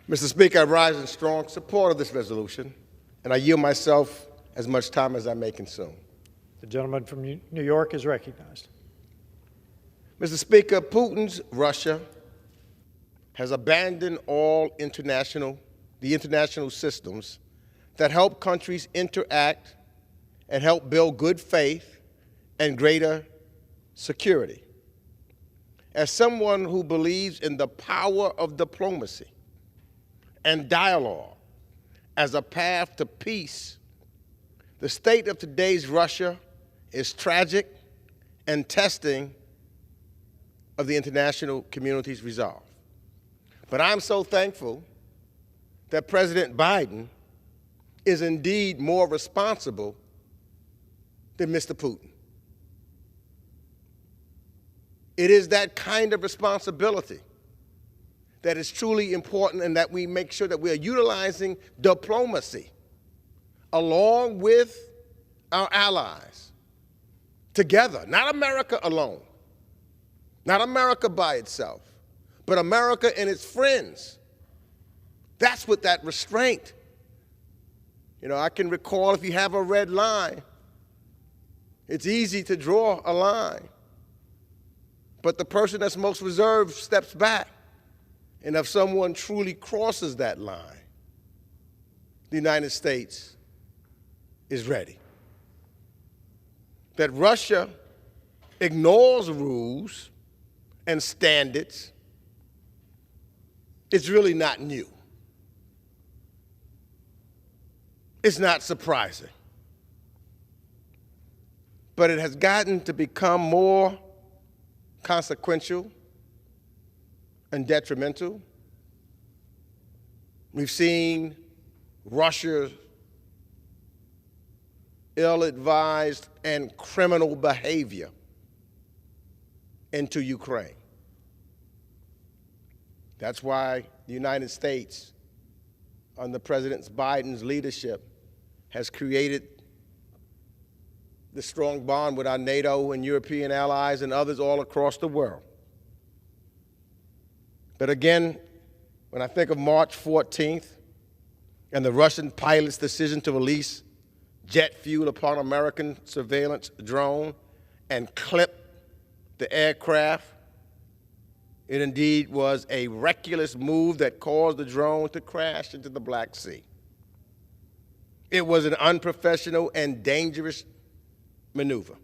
Mr. Speaker, I rise in strong support of this resolution, and I yield myself as much time as I may consume. The gentleman from New York is recognized. Mr. Speaker, Putin's Russia has abandoned all the international systems that help countries interact and help build good faith and greater security. As someone who believes in the power of diplomacy and dialogue as a path to peace, the state of today's Russia is tragic and testing of the international community's resolve. But I'm so thankful that President Biden is indeed more responsible than Mr. Putin. It is that kind of responsibility that is truly important, and that we make sure that we are utilizing diplomacy along with our allies together, not America alone, not America by itself, but America and its friends. That's what that restraint. I can recall, if you have a red line, it's easy to draw a line. But the person that's most reserved steps back. And if someone truly crosses that line, the United States is ready. That Russia ignores rules and standards is really not new. It's not surprising. But it has gotten to become more consequential and detrimental. We've seen Russia's ill-advised and criminal behavior into Ukraine. That's why the United States, under President Biden's leadership, has created the strong bond with our NATO and European allies and others all across the world. But again, when I think of March 14th and the Russian pilot's decision to release jet fuel upon American surveillance drone and clip the aircraft, it indeed was a reckless move that caused the drone to crash into the Black Sea. It was an unprofessional and dangerous maneuver.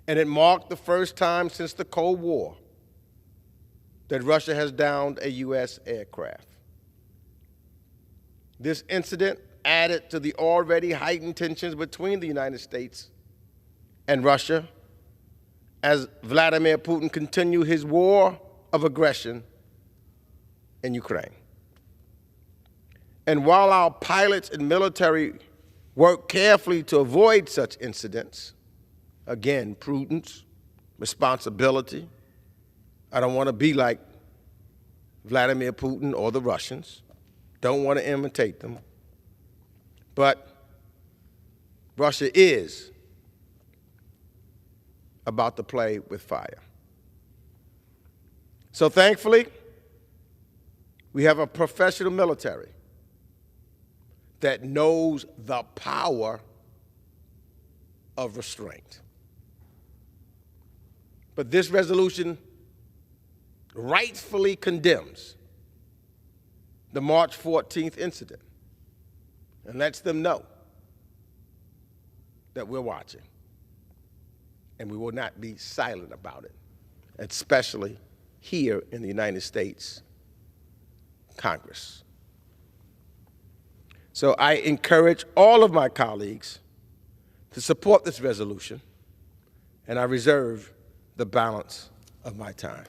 And it marked the first time since the Cold War that Russia has downed a U.S. aircraft. This incident added to the already heightened tensions between the United States and Russia as Vladimir Putin continued his war of aggression in Ukraine. And while our pilots and military work carefully to avoid such incidents, again, prudence, responsibility. I don't want to be like Vladimir Putin or the Russians. Don't want to imitate them. But Russia is about to play with fire. So thankfully, we have a professional military that knows the power of restraint. But this resolution rightfully condemns the March 14th incident and lets them know that we're watching and we will not be silent about it, especially here in the United States Congress. So I encourage all of my colleagues to support this resolution, and I reserve the balance of my time.